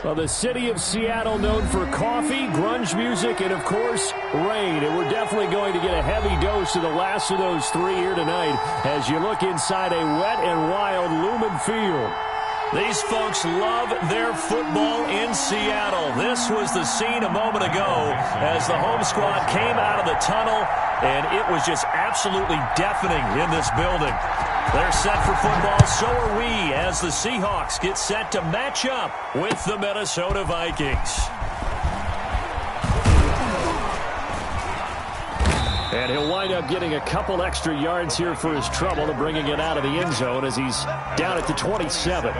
Well, the city of Seattle known for coffee, grunge music, and, of course, rain. And we're definitely going to get a heavy dose of the last of those three here tonight as you look inside a wet and wild Lumen Field. These folks love their football in Seattle. This was the scene a moment ago as the home squad came out of the tunnel, and it was just absolutely deafening in this building. They're set for football, so are we, as the Seahawks get set to match up with the Minnesota Vikings. And he'll wind up getting a couple extra yards here for his trouble to bringing it out of the end zone as he's down at the 27.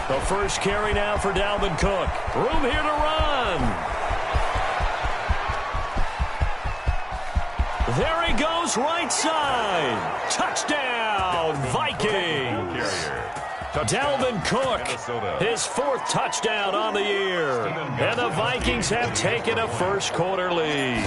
The first carry now for Dalvin Cook. Room here to run. There he goes, right side. Touchdown, Vikings. Dalvin Cook, his fourth touchdown on the year. And the Vikings have taken a first-quarter lead.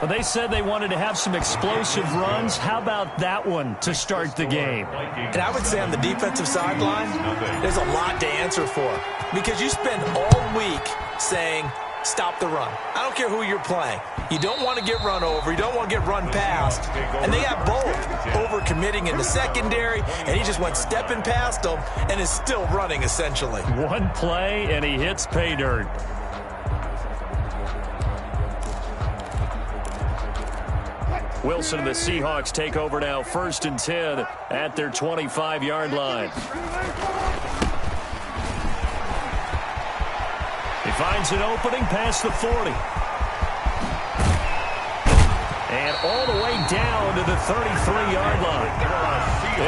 Well, they said they wanted to have some explosive runs. How about that one to start the game? And I would say on the defensive sideline, there's a lot to answer for. Because you spend all week saying, stop the run. I don't care who you're playing. You don't want to get run over. You don't want to get run past. And they got both. Overcommitting in the secondary, and he just went stepping past them and is still running, essentially. One play, and he hits pay dirt. Wilson and the Seahawks take over now, 1st and 10 at their 25-yard line. He finds an opening past the 40. And all the way down to the 33-yard line.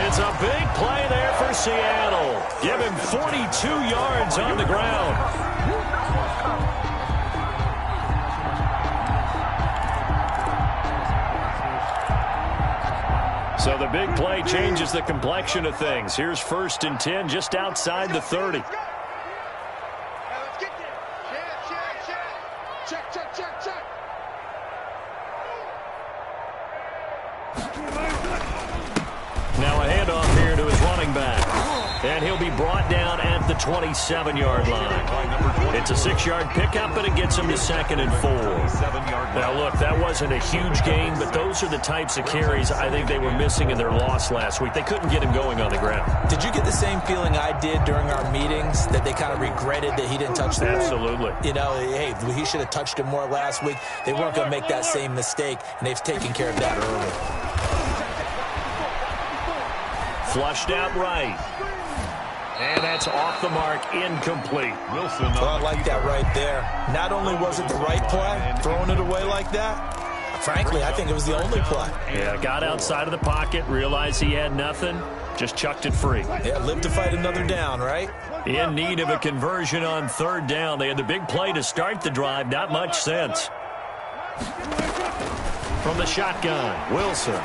It's a big play there for Seattle. Give him 42 yards on the ground. So the big play changes the complexion of things. Here's 1st and 10 just outside the 30. Now a handoff here to his running back. And he'll be brought down at the 27-yard line. It's a 6-yard pickup, and it gets him to 2nd and 4. Now, look, that wasn't a huge gain, but those are the types of carries I think they were missing in their loss last week. They couldn't get him going on the ground. Did you get the same feeling I did during our meetings, that they kind of regretted that he didn't touch the ball? Absolutely. You know, hey, he should have touched him more last week. They weren't going to make that same mistake, and they've taken care of that early. Flushed out right. And that's off the mark, incomplete. Wilson. Well, I like that right there. Not only was it the right play, throwing it away like that, frankly, I think it was the only play. Yeah, got outside of the pocket, realized he had nothing, just chucked it free. Yeah, live to fight another down, right? In need of a conversion on 3rd down. They had the big play to start the drive, not much sense. From the shotgun, Wilson.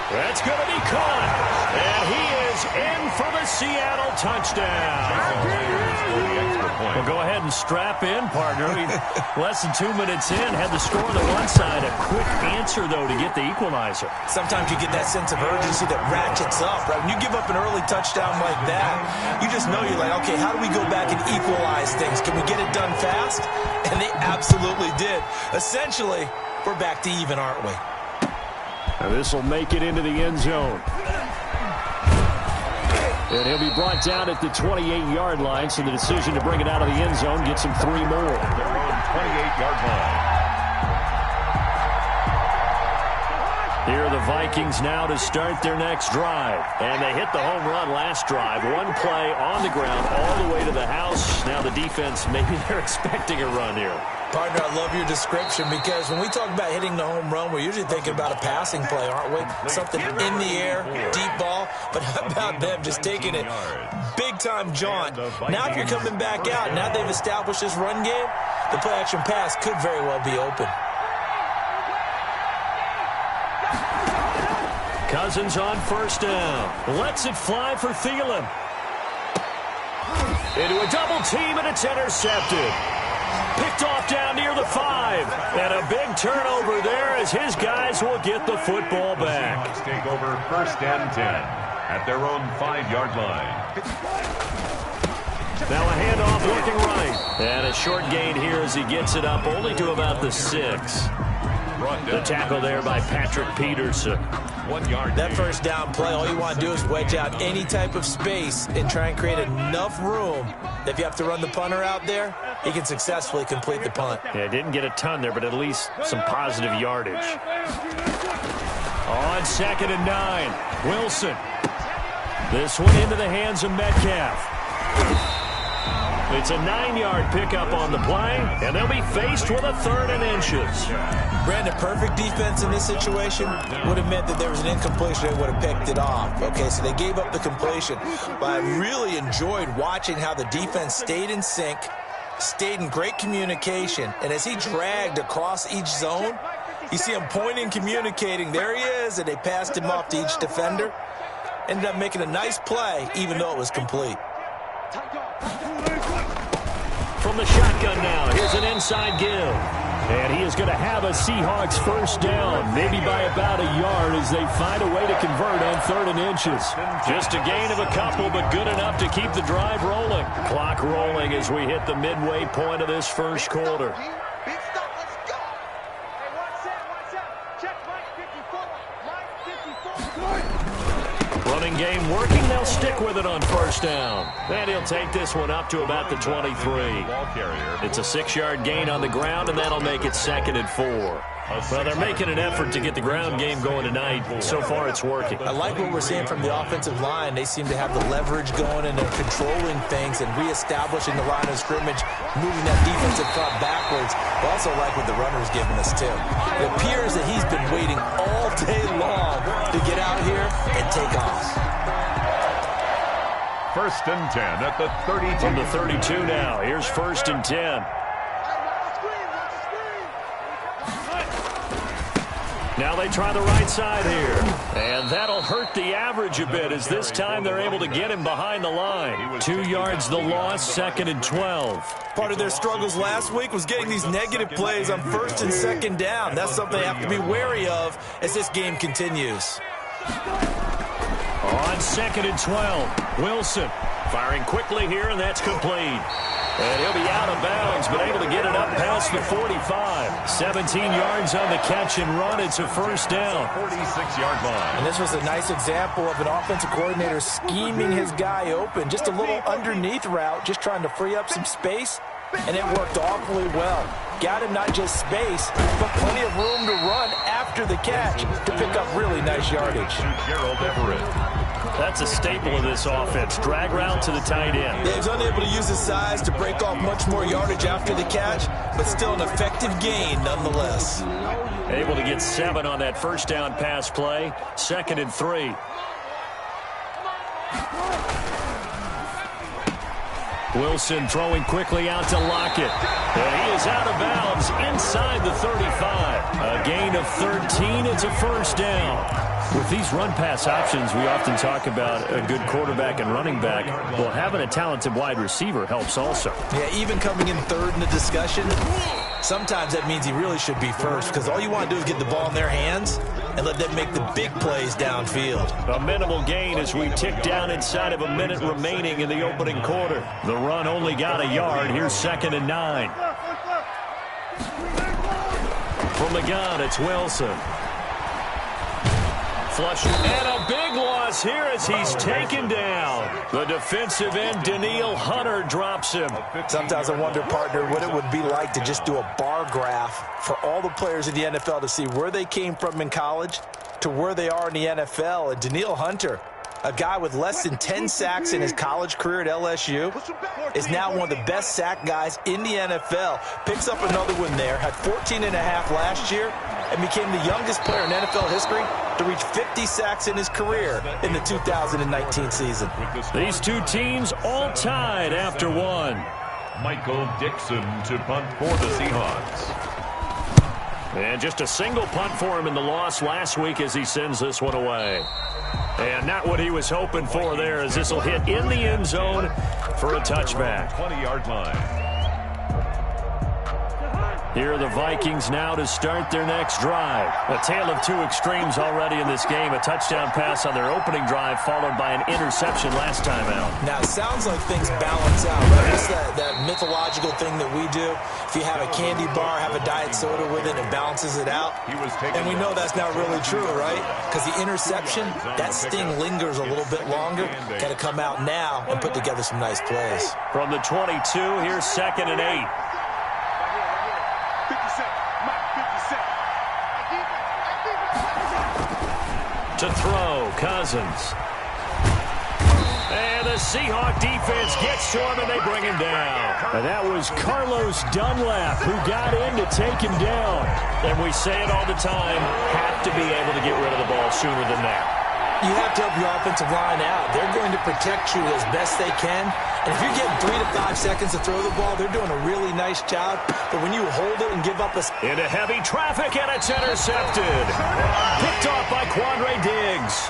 That's going to be caught. And he is in for the Seattle touchdown. Well, go ahead and strap in, partner. Less than 2 minutes in, had the score on the one side. A quick answer, though, to get the equalizer. Sometimes you get that sense of urgency that ratchets up, right? When you give up an early touchdown like that, you just know you're like, okay, how do we go back and equalize things? Can we get it done fast? And they absolutely did. Essentially, we're back to even, aren't we? Now this will make it into the end zone. And he'll be brought down at the 28-yard line, so the decision to bring it out of the end zone gets him 3 more. 28-yard line. Here are the Vikings now to start their next drive. And they hit the home run last drive. One play on the ground all the way to the house. Now the defense, maybe they're expecting a run here. Partner, I love your description because when we talk about hitting the home run, we're usually thinking about a passing play, aren't we? Something in the air, deep ball. But how about them just taking it big-time jaunt? Now if you're coming back out, now they've established this run game, the play-action pass could very well be open. Cousins on first down. Lets it fly for Thielen. Into a double team, and it's intercepted. Picked off down near the 5. And a big turnover there as his guys will get the football back. Take over first and 10 at their own 5-yard line. Now a handoff looking right. And a short gain here as he gets it up only to about the 6. The tackle there by Patrick Peterson. 1 yard. That first down play, all you want to do is wedge out any type of space and try and create enough room that if you have to run the punter out there, he can successfully complete the punt. Yeah, didn't get a ton there, but at least some positive yardage. On 2nd and 9, Wilson. This one into the hands of Metcalf. It's a 9-yard pickup on the play, and they'll be faced with a 3rd and inches. Brandon, perfect defense in this situation would have meant that there was an incompletion. They would have picked it off. Okay, so they gave up the completion. But I really enjoyed watching how the defense stayed in sync, stayed in great communication, and as he dragged across each zone, you see him pointing, communicating. There he is, and they passed him off to each defender. Ended up making a nice play, even though it was complete. From the shotgun now, here's an inside give. And he is going to have a Seahawks first down, maybe by about a yard as they find a way to convert on 3rd and inches. Just a gain of a couple, but good enough to keep the drive rolling. Clock rolling as we hit the midway point of this first quarter. Running game working. They'll stick with it on first down. And he'll take this one up to about the 23. It's a 6-yard gain on the ground, and that'll make it 2nd and 4. Well, they're making an effort to get the ground game going tonight. So far, it's working. I like what we're seeing from the offensive line. They seem to have the leverage going, and they're controlling things and reestablishing the line of scrimmage, moving that defensive front backwards. I also like what the runner's giving us, too. It appears that he's been waiting all day long to get out here and take off. First and 10 at the 32. From the 32 now. Here's 1st and 10. Now they try the right side here. And that'll hurt the average a bit as this time they're able to get him behind the line. 2 yards the loss, 2nd and 12. Part of their struggles last week was getting these negative plays on 1st and 2nd down. That's something they have to be wary of as this game continues. On 2nd and 12, Wilson firing quickly here, and that's complete. And he'll be out of bounds, but able to get it up past the 45. 17 yards on the catch and run. It's a first down. 46-yard line. And this was a nice example of an offensive coordinator scheming his guy open. Just a little underneath route, just trying to free up some space, and it worked awfully well. Got him not just space, but plenty of room to run after the catch to pick up really nice yardage. Gerald Everett. That's a staple of this offense. Drag route to the tight end. Yeah, he's unable to use his size to break off much more yardage after the catch, but still an effective gain nonetheless. Able to get 7 on that first down pass play. 2nd and 3. Wilson throwing quickly out to Lockett. And he is out of bounds inside the 35. A gain of 13. It's a first down. With these run-pass options, we often talk about a good quarterback and running back. Well, having a talented wide receiver helps also. Yeah, even coming in 3rd in the discussion, sometimes that means he really should be first because all you want to do is get the ball in their hands and let them make the big plays downfield. A minimal gain as we tick down inside of a minute remaining in the opening quarter. The run only got a yard. Here's 2nd and 9. From the gun, it's Wilson. Flush, and a big loss here as he's taken down. The defensive end, Daniil Hunter, drops him. Sometimes I wonder, partner, what it would be like to just do a bar graph for all the players in the NFL to see where they came from in college to where they are in the NFL. And Daniil Hunter, a guy with less than 10 sacks in his college career at LSU, is now one of the best sack guys in the NFL. Picks up another one there, had 14.5 last year, and became the youngest player in NFL history to reach 50 sacks in his career in the 2019 season. These two teams all tied after one. Michael Dixon to punt for the Seahawks. And just a single punt for him in the loss last week as he sends this one away. And not what he was hoping for there, as this will hit in the end zone for a touchback. 20-yard line. Here are the Vikings now to start their next drive. A tale of two extremes already in this game. A touchdown pass on their opening drive, followed by an interception last time out. Now, it sounds like things balance out, right? It's that mythological thing that we do. If you have a candy bar, have a diet soda with it, it balances it out. And we know that's not really true, right? Because the interception, that sting lingers a little bit longer. Got to come out now and put together some nice plays. From the 22, here's 2nd and 8. To throw, Cousins. And the Seahawks defense gets to him, and they bring him down. And that was Carlos Dunlap who got in to take him down. And we say it all the time, have to be able to get rid of the ball sooner than that. You have to help your offensive line out. They're going to protect you as best they can. And if you're getting 3 to 5 seconds to throw the ball, they're doing a really nice job. But when you hold it and give up a... Into heavy traffic, and it's intercepted. Picked off by Quandre Diggs.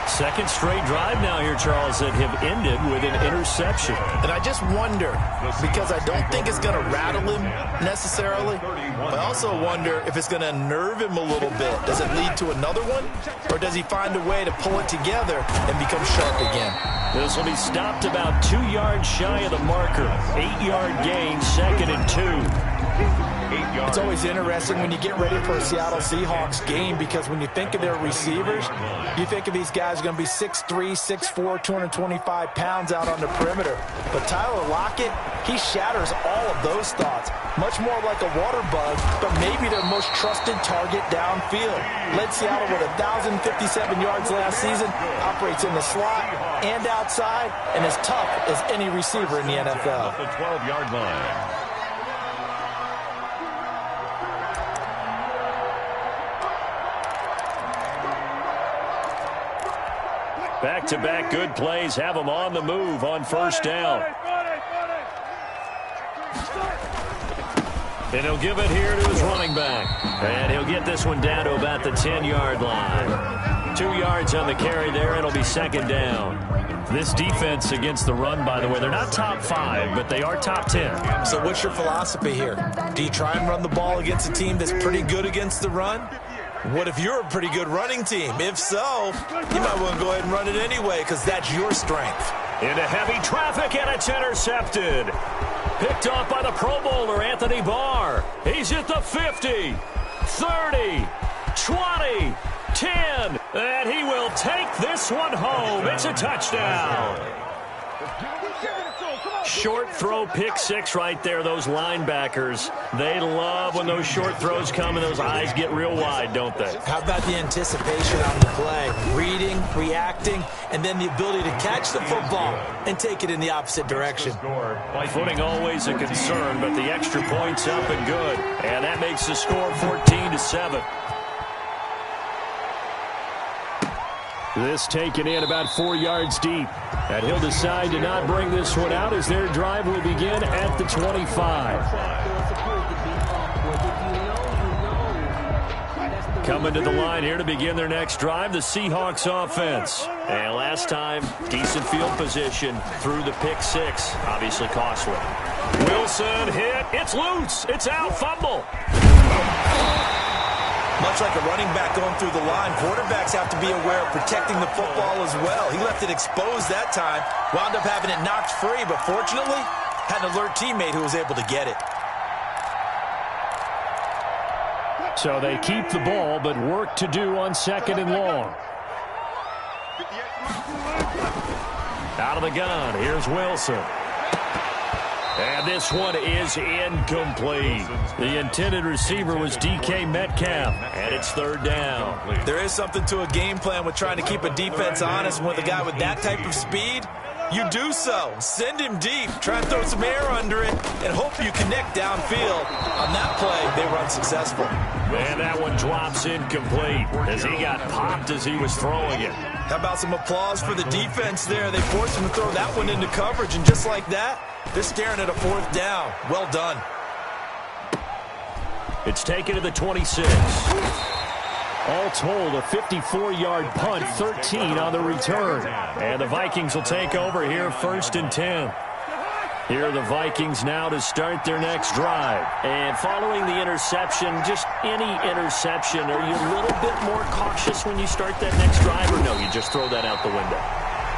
Second straight drive now here, Charles, that have ended with an interception. And I just wonder, because I don't think it's going to rattle him necessarily, but I also wonder if it's going to unnerve him a little bit. Does it lead to another one, or does he find a way to pull it together and become sharp again? This will be stopped about 2 yards shy of the marker. 8-yard gain, 2nd and 2. It's always interesting when you get ready for a Seattle Seahawks game, because when you think of their receivers, you think of these guys going to be 6'3", 6'4", 225 pounds out on the perimeter. But Tyler Lockett, he shatters all of those thoughts. Much more like a water bug, but maybe their most trusted target downfield. Led Seattle with 1,057 yards last season, operates in the slot and outside, and as tough as any receiver in the NFL. The 12-yard line. Back-to-back good plays have him on the move on first down. And he'll give it here to his running back. And he'll get this one down to about the 10-yard line. 2 yards on the carry there. It'll be 2nd down. This defense against the run, by the way, they're not top 5, but they are top 10. So what's your philosophy here? Do you try and run the ball against a team that's pretty good against the run? What if you're a pretty good running team? If so, you might want to go ahead and run it anyway, because that's your strength. Into heavy traffic, and it's intercepted. Picked off by the Pro Bowler, Anthony Barr. He's at the 50, 30, 20, 10, and he will take this one home. It's a touchdown. Short throw, pick six right there. Those linebackers, they love when those short throws come and those eyes get real wide, don't they? How about the anticipation on the play? Reading, reacting, and then the ability to catch the football and take it in the opposite direction. Footing always a concern, but the extra point's up and good. And that makes the score 14-7. This taken in about 4 yards deep. And he'll decide to not bring this one out as their drive will begin at the 25. Coming to the line here to begin their next drive, the Seahawks offense. And last time, decent field position through the pick six. Obviously costly. Wilson hit. It's loose. It's out. Fumble. Much like a running back going through the line, quarterbacks have to be aware of protecting the football as well. He left it exposed that time, wound up having it knocked free, but fortunately, had an alert teammate who was able to get it. So they keep the ball, but work to do on 2nd and long. Out of the gun, here's Wilson. And this one is incomplete. The intended receiver was DK Metcalf, and it's 3rd down. There is something to a game plan with trying to keep a defense honest. With a guy with that type of speed, you do so. Send him deep. Try and throw some air under it and hope you connect downfield. On that play, they were unsuccessful. And that one drops incomplete as he got popped as he was throwing it. How about some applause for the defense there? They forced him to throw that one into coverage, and just like that, they're staring at a 4th down. Well done. It's taken to the 26. All told, a 54-yard punt, 13 on the return. And the Vikings will take over here, 1st and 10. Here are the Vikings now to start their next drive. And following the interception, just any interception, are you a little bit more cautious when you start that next drive, or no, you just throw that out the window?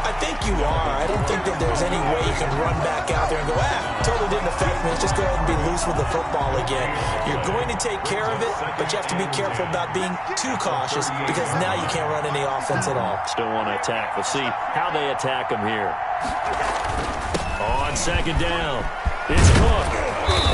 I think you are. I don't think that there's any way you can run back out there and go, totally didn't affect me. Let's just go ahead and be loose with the football again. You're going to take care of it, but you have to be careful about being too cautious because now you can't run any offense at all. Still want to attack. We'll see how they attack him here. On 2nd down, it's Cook.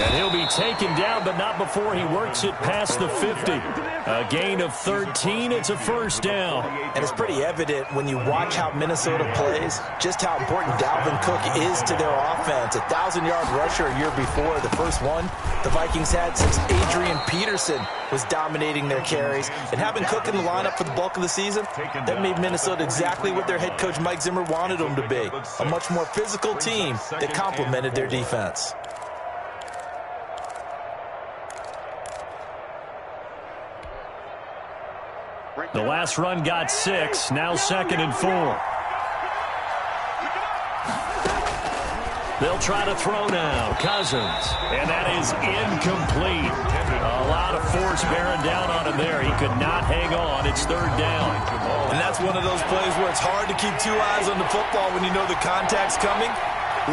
And he'll be taken down, but not before he works it past the 50. A gain of 13. It's a 1st down. And it's pretty evident when you watch how Minnesota plays, just how important Dalvin Cook is to their offense. 1,000-yard rusher a year before, the first one the Vikings had since Adrian Peterson was dominating their carries. And having Cook in the lineup for the bulk of the season, that made Minnesota exactly what their head coach Mike Zimmer wanted them to be. A much more physical team that complemented their defense. The last run got 6, now 2nd and 4. They'll try to throw now. Cousins. And that is incomplete. A lot of force bearing down on him there. He could not hang on. It's 3rd down. And that's one of those plays where it's hard to keep 2 eyes on the football when you know the contact's coming,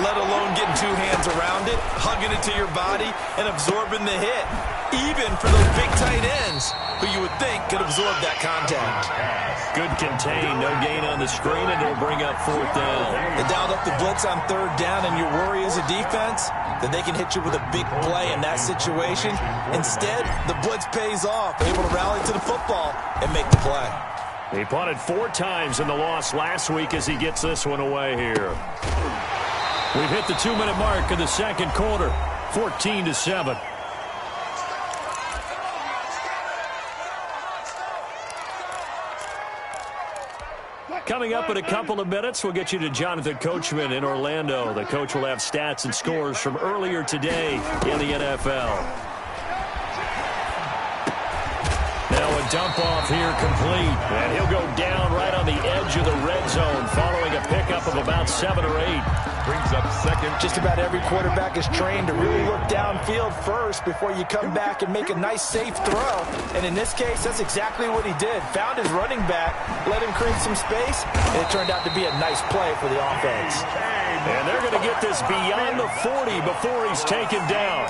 let alone getting 2 hands around it, hugging it to your body, and absorbing the hit. Even for those big tight ends who you would think could absorb that contact. Good contain, no gain on the screen, and it'll bring up 4th down. They dialed up the blitz on 3rd down, and your worry as a defense that they can hit you with a big play in that situation. Instead, the blitz pays off, able to rally to the football and make the play. He punted 4 times in the loss last week as he gets this one away here. We've hit the 2-minute mark of the 2nd quarter, 14-7. Coming up in a couple of minutes, we'll get you to Jonathan Coachman in Orlando. The coach will have stats and scores from earlier today in the NFL. Now a dump off here complete. And he'll go down right on the edge of the red zone following a pickup of about 7 or 8. Brings up 2nd. Just about every quarterback is trained to really look downfield first before you come back and make a nice, safe throw. And in this case, that's exactly what he did. Found his running back, let him create some space, and it turned out to be a nice play for the offense. And they're going to get this beyond the 40 before he's taken down.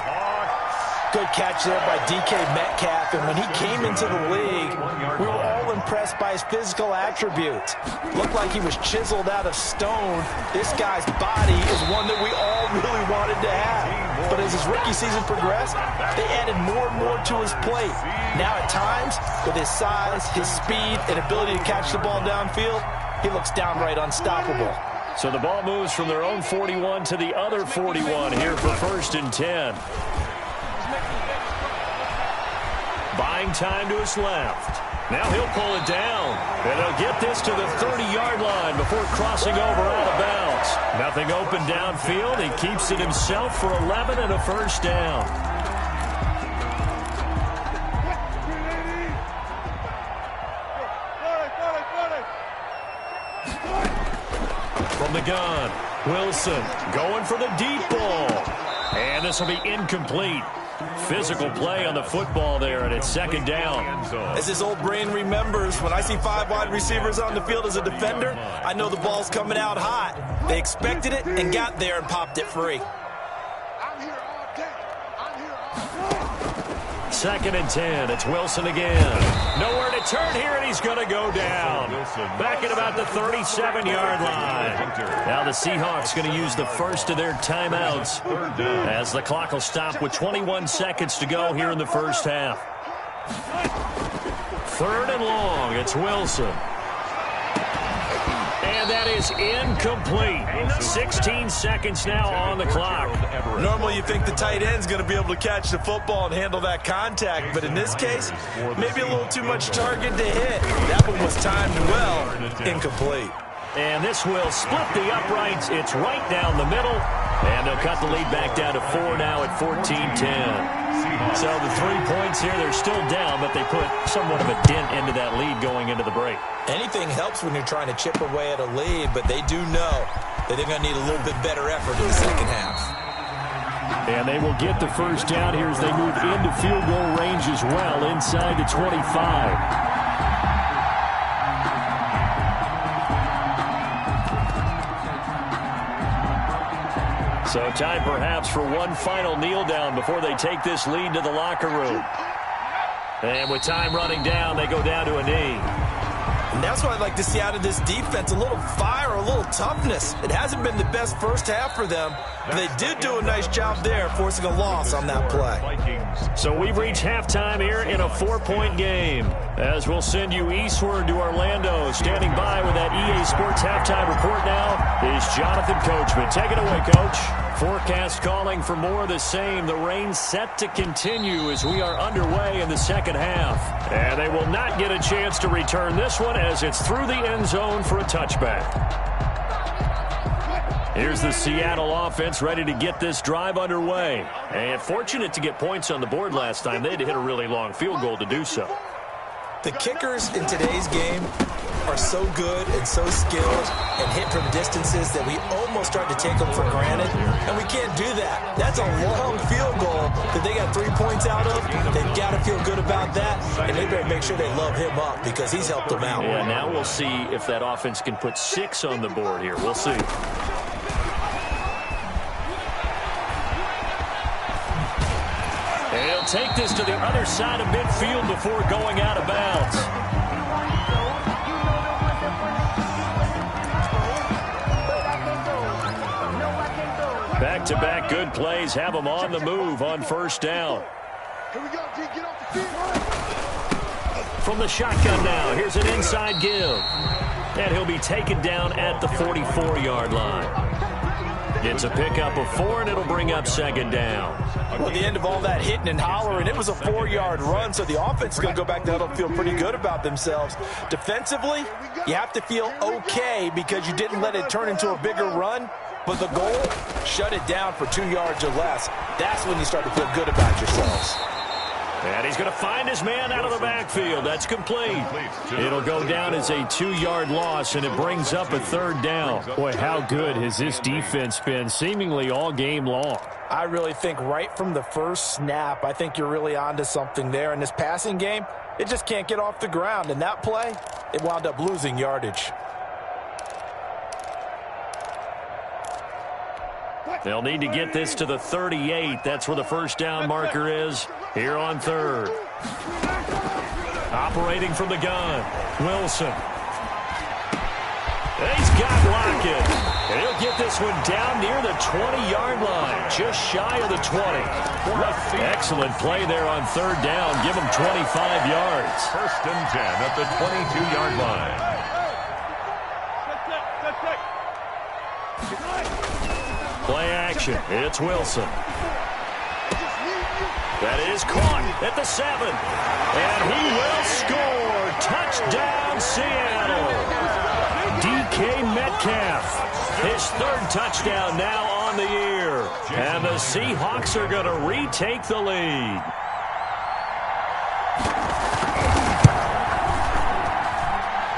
Good catch there by DK Metcalf, and when he came into the league, we were all impressed by his physical attributes. Looked like he was chiseled out of stone. This guy's body is one that we all really wanted to have. But as his rookie season progressed, they added more and more to his plate. Now at times, with his size, his speed, and ability to catch the ball downfield, he looks downright unstoppable. So the ball moves from their own 41 to the other 41 here for 1st and 10. Buying time to his left. Now he'll pull it down. And he'll get this to the 30-yard line before crossing over out of bounds. Nothing open downfield. He keeps it himself for 11 and a 1st down. From the gun, Wilson going for the deep ball. And this will be incomplete. Physical play on the football there, and it's 2nd down. As his old brain remembers, when I see 5 wide receivers on the field as a defender, I know the ball's coming out hot. They expected it and got there and popped it free. 2nd and 10. It's Wilson again. Nowhere to turn here, and he's going to go down. Back at about the 37-yard line. Now the Seahawks going to use the first of their timeouts as the clock will stop with 21 seconds to go here in the first half. 3rd and long. It's Wilson. And that is incomplete. 16 seconds now on the clock. Normally you think the tight end's going to be able to catch the football and handle that contact, but in this case, maybe a little too much target to hit. That one was timed well, incomplete. And this will split the uprights. It's right down the middle. And they'll cut the lead back down to 4 now at 14-10. So the 3 points here, they're still down, but they put somewhat of a dent into that lead going into the break. Anything helps when you're trying to chip away at a lead, but they do know that they're going to need a little bit better effort in the second half. And they will get the first down here as they move into field goal range as well, inside the 25. So time perhaps for one final kneel down before they take this lead to the locker room. And with time running down, they go down to a knee. And that's what I'd like to see out of this defense, a little fire, a little toughness. It hasn't been the best first half for them, but they did do a nice job there, forcing a loss on that play. So we've reached halftime here in a 4-point game. As we'll send you eastward to Orlando. Standing by with that EA Sports halftime report now is Jonathan Coachman. Take it away, Coach. Forecast calling for more of the same. The rain set to continue as we are underway in the second half. And they will not get a chance to return this one as it's through the end zone for a touchback. Here's the Seattle offense ready to get this drive underway. And fortunate to get points on the board last time. They had to hit a really long field goal to do so. The kickers in today's game are so good and so skilled and hit from distances that we almost start to take them for granted, and we can't do that. That's a long field goal that they got 3 points out of. They've got to feel good about that, and they better make sure they love him up because he's helped them out. Yeah, now we'll see if that offense can put 6 on the board here. We'll see. And he'll take this to the other side of midfield before going out of bounds. Back-to-back good plays have them on the move on first down. From the shotgun now, here's an inside give. And he'll be taken down at the 44-yard line. It's a pickup of 4, and it'll bring up second down. Well, at the end of all that hitting and hollering, it was a 4-yard run, so the offense is going to go back there and feel pretty good about themselves. Defensively, you have to feel okay because you didn't let it turn into a bigger run, but the goal, shut it down for 2 yards or less. That's when you start to feel good about yourselves. And he's going to find his man out of the backfield. That's complete. It'll go down as a 2-yard loss, and it brings up a third down. Boy, how good has this defense been seemingly all game long? I really think right from the first snap, I think you're really onto something there. In this passing game, it just can't get off the ground. And that play, it wound up losing yardage. They'll need to get this to the 38. That's where the first down marker is here on third. Operating from the gun, Wilson. He's got Lockett. And he'll get this one down near the 20-yard line, just shy of the 20. Excellent play there on third down. Give him 25 yards. First and 10 at the 22-yard line. Play action. It's Wilson. That is caught at the 7. And he will score. Touchdown, Seattle. DK Metcalf. His third touchdown now on the year. And the Seahawks are going to retake the lead.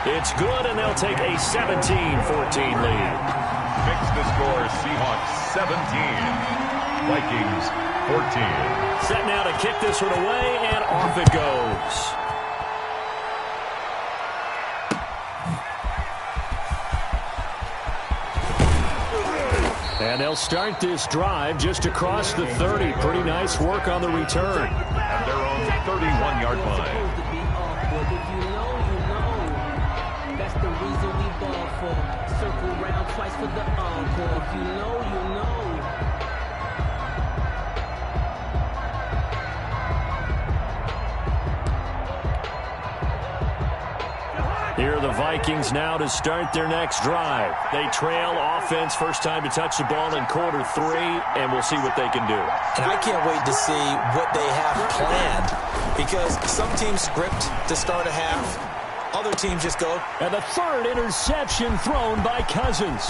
It's good, and they'll take a 17-14 lead. Fix the score, Seahawks 17, Vikings 14. Set now to kick this one away, and off it goes. And they'll start this drive just across the 30. Pretty nice work on the return. At their own 31-yard line. That's the reason we ball for. Circle round twice for the encore. If you know, you know. Here are the Vikings now to start their next drive. They trail offense, first time to touch the ball in quarter 3, and we'll see what they can do. And I can't wait to see what they have planned because some teams script to start a half. Other teams just go. And the third interception thrown by Cousins.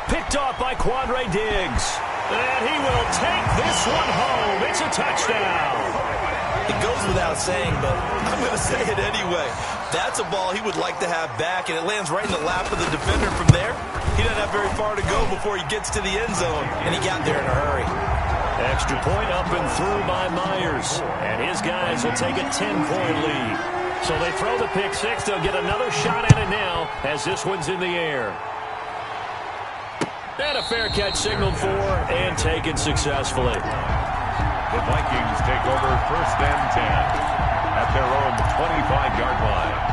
Picked off by Quandre Diggs. And he will take this one home. It's a touchdown. It goes without saying, but I'm going to say it anyway. That's a ball he would like to have back, and it lands right in the lap of the defender. From there, he doesn't have very far to go before he gets to the end zone, and he got there in a hurry. Extra point up and through by Myers, and his guys will take a 10-point lead. So they throw the pick six. They'll get another shot at it now as this one's in the air. And a fair catch signaled for and taken successfully. The Vikings take over 1st and 10 at their own 25-yard line.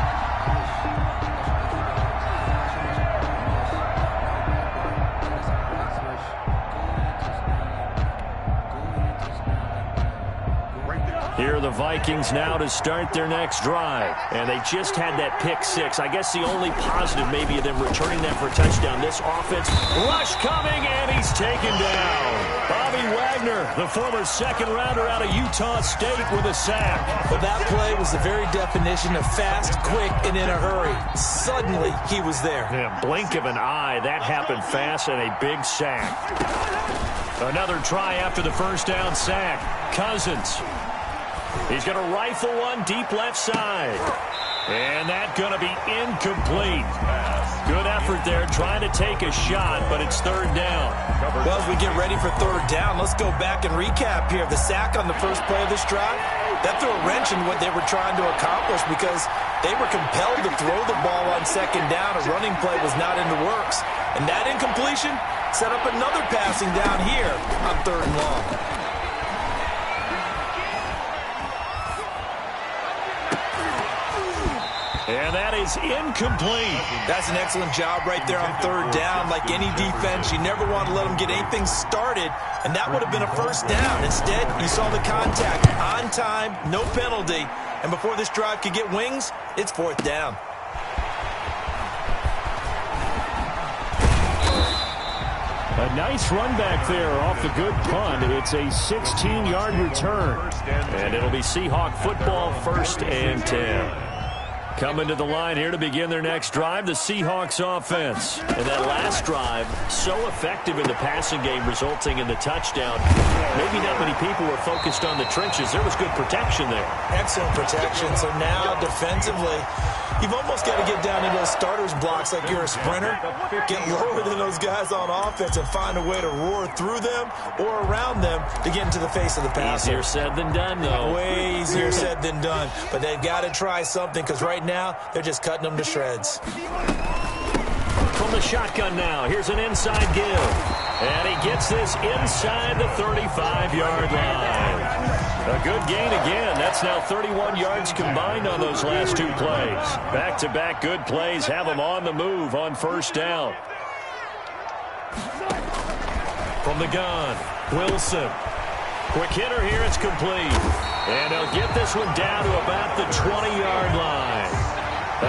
Here are the Vikings now to start their next drive. And they just had that pick six. I guess the only positive maybe of them returning that for a touchdown. This offense, rush coming, and he's taken down. Bobby Wagner, the former second-rounder out of Utah State with a sack. Well, that play was the very definition of fast, quick, and in a hurry. Suddenly, he was there. Yeah, blink of an eye, that happened fast, and a big sack. Another try after the first down sack. Cousins. He's going to rifle one deep left side. And that's going to be incomplete. Good effort there trying to take a shot, but it's 3rd down. Well, as we get ready for 3rd down, let's go back and recap here. The sack on the first play of this drive, that threw a wrench in what they were trying to accomplish because they were compelled to throw the ball on 2nd down. A running play was not in the works. And that incompletion set up another passing down here on 3rd and long. And that is incomplete. That's an excellent job right there on 3rd down. Like any defense, you never want to let them get anything started, and that would have been a 1st down. Instead, you saw the contact on time, no penalty, and before this drive could get wings, it's 4th down. A nice run back there off the good punt. It's a 16-yard return, and it'll be Seahawk football 1st and 10. Coming to the line here to begin their next drive, the Seahawks offense. And that last drive, so effective in the passing game, resulting in the touchdown. Maybe not many people were focused on the trenches. There was good protection there. Excellent protection. So now, defensively, you've almost got to get down into those starters blocks like you're a sprinter. Get lower than those guys on offense and find a way to roar through them or around them to get into the face of the passer. Easier said than done, though. Way easier said than done. But they've got to try something because right now they're just cutting them to shreds. From the shotgun now, here's an inside give. And he gets this inside the 35-yard line. A good gain again. That's now 31 yards combined on those last 2 plays. Back-to-back good plays have them on the move on 1st down. From the gun, Wilson. Quick hitter here, it's complete. And they'll get this one down to about the 20-yard line.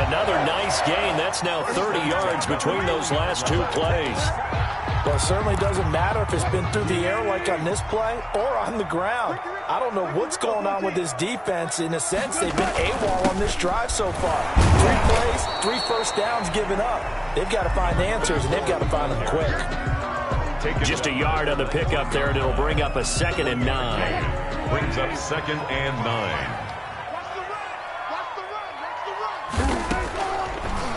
Another nice gain. That's now 30 yards between those last 2 plays. Well, it certainly doesn't matter if it's been through the air like on this play or on the ground. I don't know what's going on with this defense. In a sense, they've been AWOL on this drive so far. 3 plays, 3 first downs given up. They've got to find answers, and they've got to find them quick. Just a yard on the pickup there, and it'll bring up a 2nd and 9. Brings up 2nd and 9.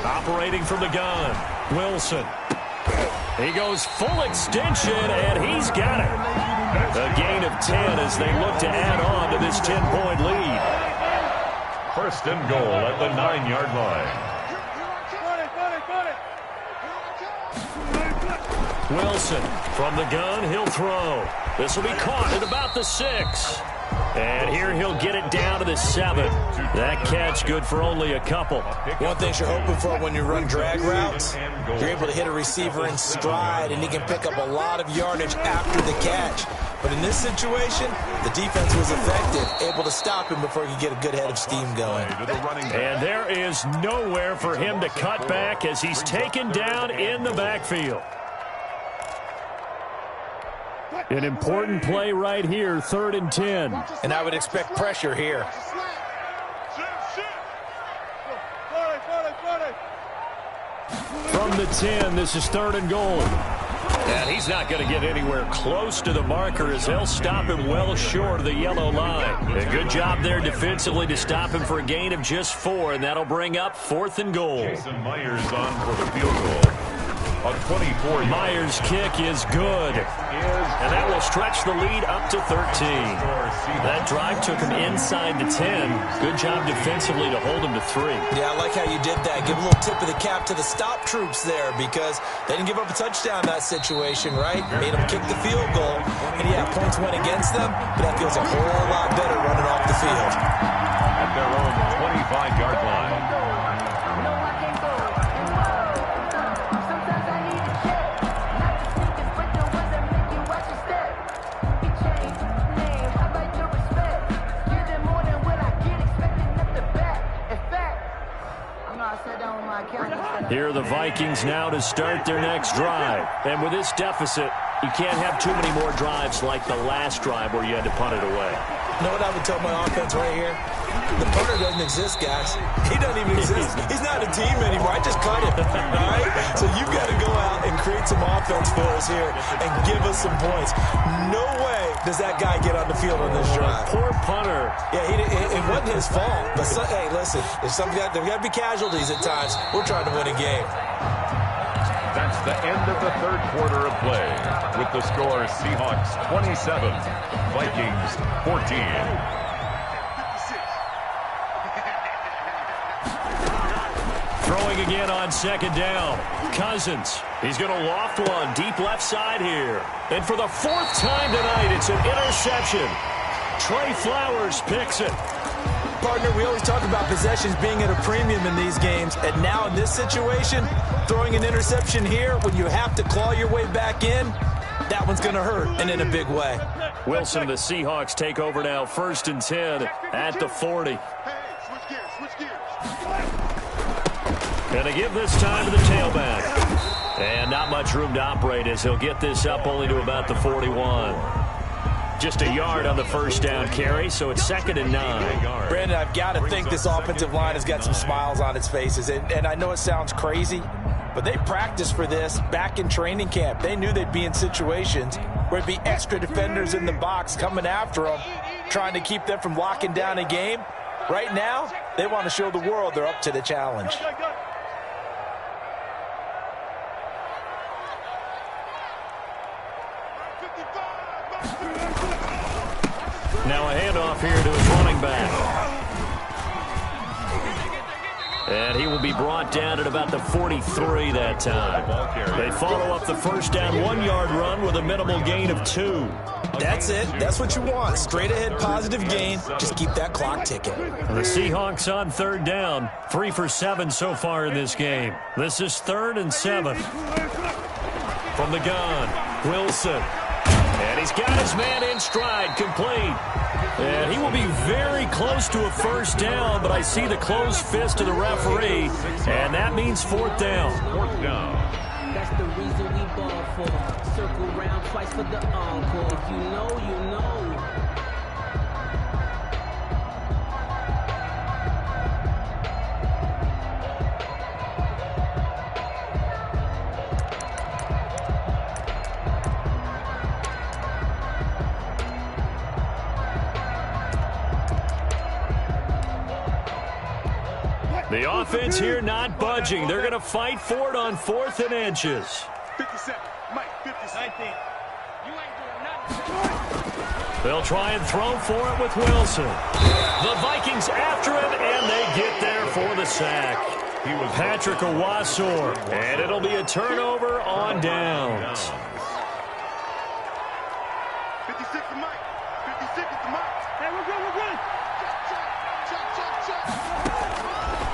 Operating from the gun, Wilson. He goes full extension, and he's got it. A gain of 10 as they look to add on to this 10-point lead. 1st and goal at the 9-yard line. Wilson from the gun, he'll throw. This will be caught at about the 6. And here he'll get it down to the 7. That catch good for only a couple. One thing you're hoping for when you run drag routes, you're able to hit a receiver in stride, and he can pick up a lot of yardage after the catch. But in this situation, the defense was effective, able to stop him before he could get a good head of steam going. And there is nowhere for him to cut back as he's taken down in the backfield. An important play right here, 3rd and 10. And I would expect pressure here. From the 10, this is 3rd and goal. And he's not going to get anywhere close to the marker as they'll stop him well short of the yellow line. A good job there defensively to stop him for a gain of just 4, and that'll bring up 4th and goal. Jason Myers on for the field goal. A 24. Myers' kick is good. And that will stretch the lead up to 13. That drive took him inside the 10. Good job defensively to hold him to 3. Yeah, I like how you did that. Give a little tip of the cap to the stop troops there because they didn't give up a touchdown in that situation, right? Made them kick the field goal. And, yeah, points went against them, but that feels a whole lot better running off the field. At their own 25-yard line. Here are the Vikings now to start their next drive. And with this deficit, you can't have too many more drives like the last drive where you had to punt it away. You know what I would tell my offense right here? The punter doesn't exist, guys. He doesn't even exist. He's not a team anymore. I just cut him, all right? So you've got to go out and create some offense for us here and give us some points. No way does that guy get on the field on this drive. Poor punter. Yeah, it wasn't his fault. But, hey, listen, there's got to be casualties at times. We're trying to win a game. That's the end of the third quarter of play. With the score, Seahawks 27, Vikings 14. Throwing again on 2nd down. Cousins. He's going to loft one deep left side here. And for the 4th time tonight, it's an interception. Trey Flowers picks it. Partner, we always talk about possessions being at a premium in these games. And now in this situation, throwing an interception here when you have to claw your way back in, that one's going to hurt, and in a big way. Wilson and the Seahawks take over now, 1st and 10 at the 40. And they give this time to the tailback. And not much room to operate as he'll get this up only to about the 41. Just a yard on the 1st down carry, so it's 2nd and 9. Brandon, I've got to think this offensive line has got some smiles on its faces. And I know it sounds crazy, but they practiced for this back in training camp. They knew they'd be in situations where it'd be extra defenders in the box coming after them, trying to keep them from locking down a game. Right now, they want to show the world they're up to the challenge. Now a handoff here to his running back. And he will be brought down at about the 43 that time. They follow up the 1st down 1-yard run with a minimal gain of 2. That's it. That's what you want. Straight ahead positive gain. Just keep that clock ticking. The Seahawks on 3rd down. 3 for 7 so far in this game. This is 3rd and 7. From the gun, Wilson. And he's got his man in stride, complete. And he will be very close to a 1st down, but I see the closed fist of the referee, and that means 4th down. 4th down. That's the reason we ball for. Circle round twice for the encore. If you know, you know. The offense here not budging. They're going to fight for it on 4th and inches. 57, Mike, 57. 19. You ain't doing nothing. They'll try and throw for it with Wilson. The Vikings after him, and they get there for the sack. He was Patrick Owasor, and it'll be a turnover on downs. 56 to Mike. 56 to Mike. Hey, we're good, we're good.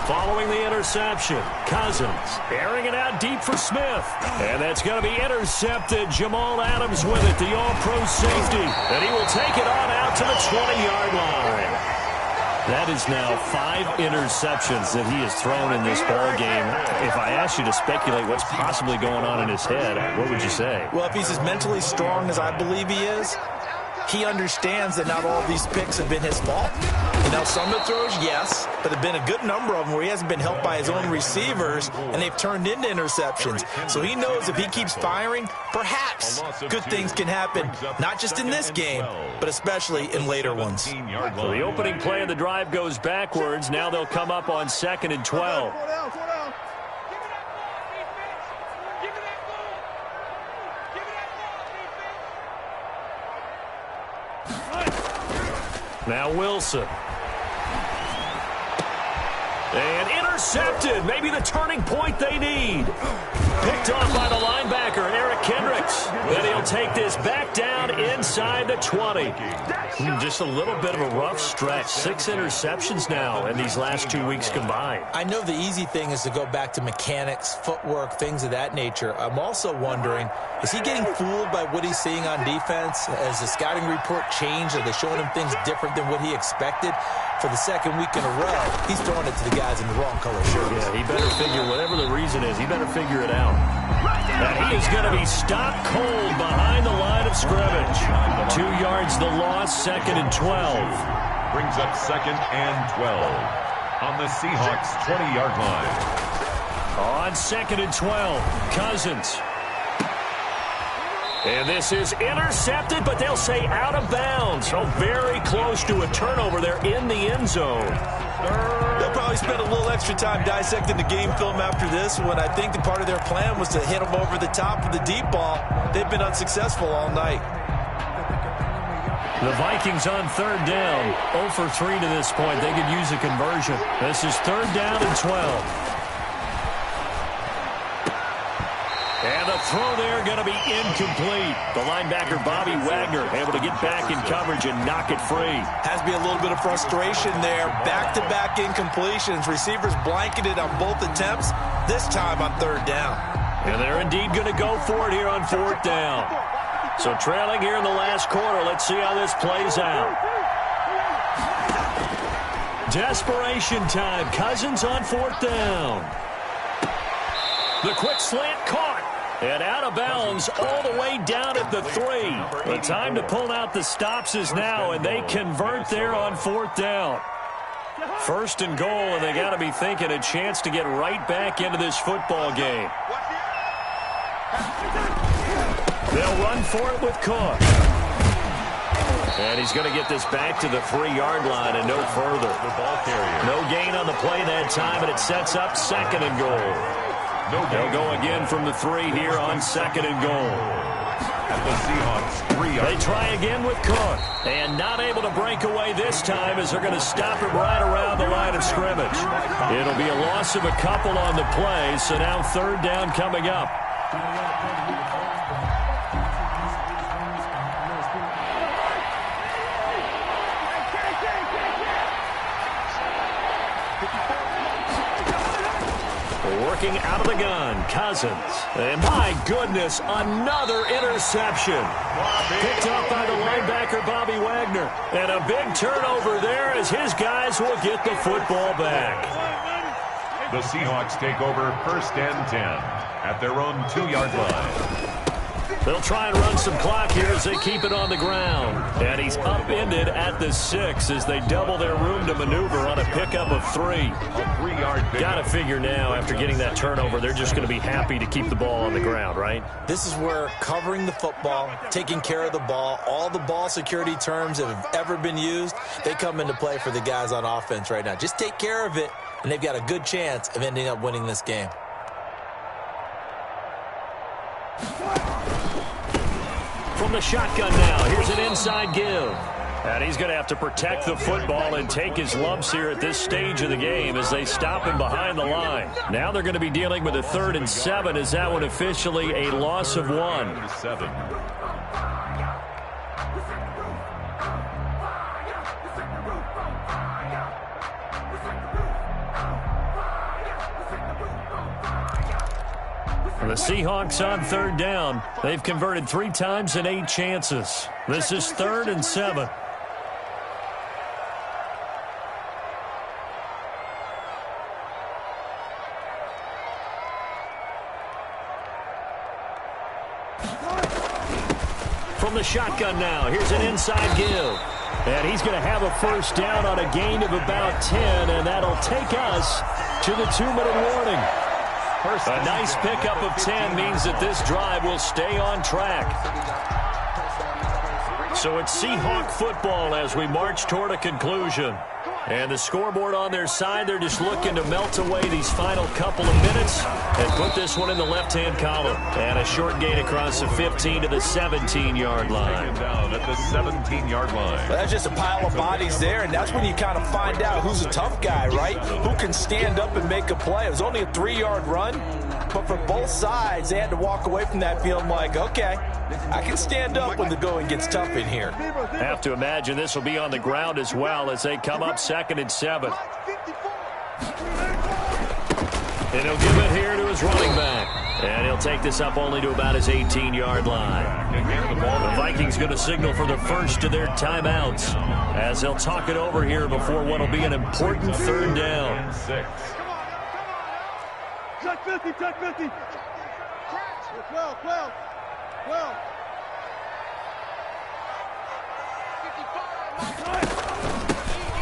Following the interception, Cousins airing it out deep for Smith. And that's going to be intercepted. Jamal Adams with it, the all-pro safety. And he will take it on out to the 20-yard line. That is now 5 interceptions that he has thrown in this ball game. If I asked you to speculate what's possibly going on in his head, what would you say? Well, if he's as mentally strong as I believe he is, he understands that not all of these picks have been his fault. You know, some of the throws, yes, but there have been a good number of them where he hasn't been helped by his own receivers, and they've turned into interceptions. So he knows if he keeps firing, perhaps good things can happen, not just in this game, but especially in later ones. So the opening play of the drive goes backwards. Now they'll come up on 2nd and 12. Now Wilson. And intercepted. Maybe the turning point they need. Picked off by the linebacker, Eric Kendricks. Then he'll take this back down inside the 20. Just a little bit of a rough stretch. 6 interceptions now in these last 2 weeks combined. I know the easy thing is to go back to mechanics, footwork, things of that nature. I'm also wondering, is he getting fooled by what he's seeing on defense? Has the scouting report changed? Are they showing him things different than what he expected? For the second week in a row, he's throwing it to the guys in the wrong color shirts. Yeah, he better figure, whatever the reason is, he better figure it out. And he is going to be stopped cold behind the line of scrimmage. 2 yards the loss, 2nd and 12. Brings up 2nd and 12 on the Seahawks 20-yard line. On 2nd and 12, Cousins. And this is intercepted, but they'll say out of bounds. So very close to a turnover there in the end zone. They'll probably spend a little extra time dissecting the game film after this when I think the part of their plan was to hit them over the top of the deep ball. They've been unsuccessful all night. The Vikings on 3rd down. 0 for 3 to this point. They could use a conversion. This is 3rd down and 12. And the throw there going to be incomplete. The linebacker, Bobby Wagner, able to get back in coverage and knock it free. Has to be a little bit of frustration there. Back-to-back incompletions. Receivers blanketed on both attempts, this time on 3rd down. And they're indeed going to go for it here on 4th down. So trailing here in the last quarter. Let's see how this plays out. Desperation time. Cousins on 4th down. The quick slant caught. And out of bounds all the way down at the 3. The time to pull out the stops is now, and they convert there on 4th down. 1st and goal, and they got to be thinking a chance to get right back into this football game. They'll run for it with Cook. And he's going to get this back to the 3-yard line and no further. No gain on the play that time, and it sets up 2nd and goal. They'll go again from the 3 here on 2nd and goal. At the Seahawks 3-yard. They try again with Cook. And not able to break away this time as they're going to stop him right around the line of scrimmage. It'll be a loss of a couple on the play, so now 3rd down coming up. Working out of the gun, Cousins. And my goodness, another interception. Picked up by the linebacker, Bobby Wagner. And a big turnover there as his guys will get the football back. The Seahawks take over 1st and 10 at their own 2-yard line. They'll try and run some clock here as they keep it on the ground. And he's upended at the 6 as they double their room to maneuver on a pickup of 3. A 3-yard pickup. Got to figure now, after getting that turnover, they're just going to be happy to keep the ball on the ground, right? This is where covering the football, taking care of the ball, all the ball security terms that have ever been used, they come into play for the guys on offense right now. Just take care of it, and they've got a good chance of ending up winning this game. From the shotgun now, here's an inside give. And he's going to have to protect the football and take his lumps here at this stage of the game as they stop him behind the line. Now they're going to be dealing with a 3rd and 7 as that one officially a loss of 1. 7. And the Seahawks on 3rd down. They've converted 3 times in 8 chances. This is 3rd and 7. From the shotgun now, here's an inside give. And he's going to have a first down on a gain of about 10, and that'll take us to the 2-minute warning. A nice pickup of 10 means that this drive will stay on track. So it's Seahawk football as we march toward a conclusion. And the scoreboard on their side, they're just looking to melt away these final couple of minutes and put this one in the left-hand column. And a short gain across the 15 to the 17-yard line. Down at the 17-yard line. Well, that's just a pile of bodies there, and that's when you kind of find out who's a tough guy, right? Who can stand up and make a play. It was only a 3-yard run, but for both sides, they had to walk away from that feeling like, okay, I can stand up when the going gets tough in here. Have to imagine this will be on the ground as well as they come up 2nd and 7. And he'll give it here to his running back. And he'll take this up only to about his 18-yard line. The Vikings going to signal for the first of their timeouts as they'll talk it over here before what will be an important 3rd down. Check 50, check 50. 12, 12, 12.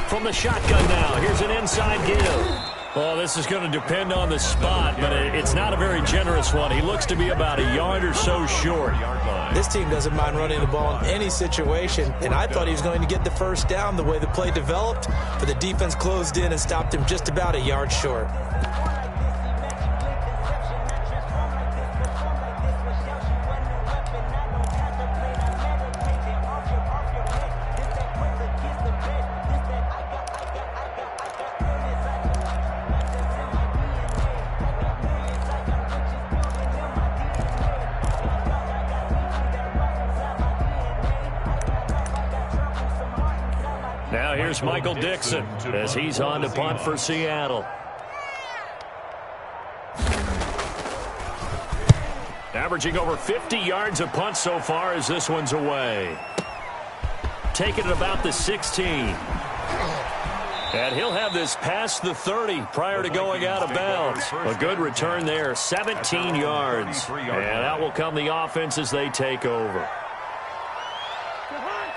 From the shotgun now, here's an inside give. Well, this is going to depend on the spot, but it's not a very generous one. He looks to be about a yard or so short. This team doesn't mind running the ball in any situation, and I thought he was going to get the first down the way the play developed, but the defense closed in and stopped him just about a yard short. Now here's Michael Dixon as he's on to punt for Seattle. Averaging over 50 yards a punt so far as this one's away. Taking it about the 16. And he'll have this past the 30 prior to going out of bounds. A good return there, 17 yards. And out will come the offense as they take over.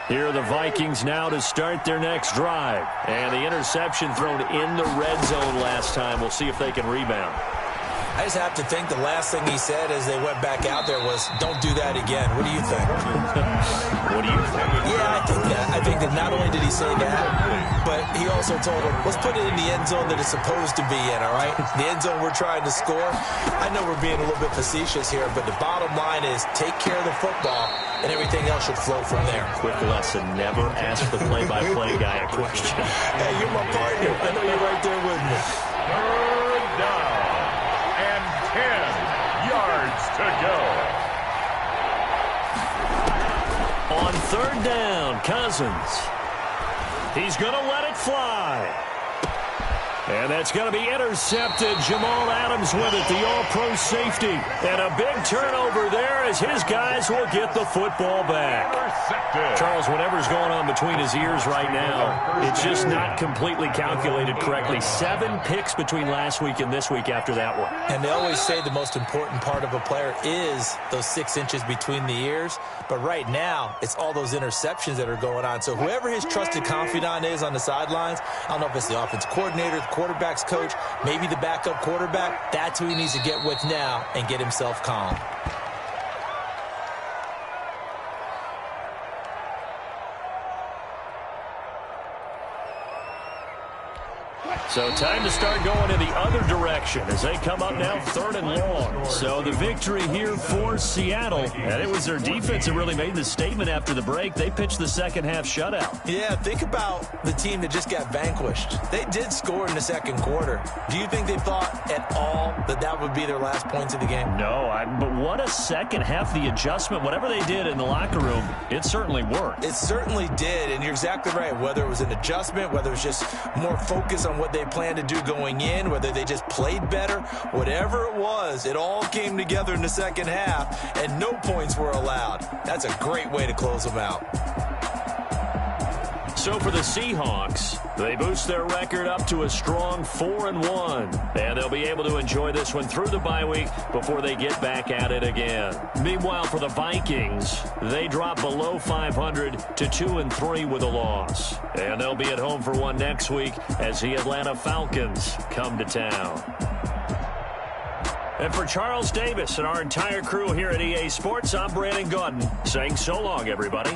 Here are the Vikings now to start their next drive. And the interception thrown in the red zone last time. We'll see if they can rebound. I just have to think the last thing he said as they went back out there was, don't do that again. What do you think? What do you think? Yeah, I think that. I think that not only did he say that, but he also told him, let's put it in the end zone that it's supposed to be in, all right? The end zone we're trying to score. I know we're being a little bit facetious here, but the bottom line is take care of the football, and everything else should flow from there. Quick lesson, never ask the play-by-play guy a question. Hey, you're my partner. I know you're right there with me. 3rd down. 10 yards to go. On 3rd down, Cousins. He's going to let it fly. And that's going to be intercepted. Jamal Adams with it, the all-pro safety. And a big turnover there as his guys will get the football back. Charles, whatever's going on between his ears right now, it's just not completely calculated correctly. 7 picks between last week and this week after that one. And they always say the most important part of a player is those 6 inches between the ears. But right now, it's all those interceptions that are going on. So whoever his trusted confidant is on the sidelines, I don't know if it's the offensive coordinator, the quarterback's coach, maybe the backup quarterback, that's who he needs to get with now and get himself calm. So time to start going in the other direction as they come up now 3rd and long. So the victory here for Seattle. And it was their defense that really made the statement after the break. They pitched the second half shutout. Yeah, think about the team that just got vanquished. They did score in the 2nd quarter. Do you think they thought at all that that would be their last points of the game? No, but what a second half, the adjustment, whatever they did in the locker room, it certainly worked. It certainly did, and you're exactly right. Whether it was an adjustment, whether it was just more focus on what they planned to do going in, whether they just played better, whatever it was, it all came together in the 2nd half, and no points were allowed. That's a great way to close them out. So for the Seahawks, They boost their record up to a strong 4-1, and they'll be able to enjoy this one through the bye week before they get back at it again. Meanwhile, for the Vikings, they drop below 500 to 2-3 with a loss, and they'll be at home for one next week as the Atlanta Falcons come to town. And for Charles Davis and our entire crew here at EA Sports, I'm Brandon Gaudin saying so long, everybody.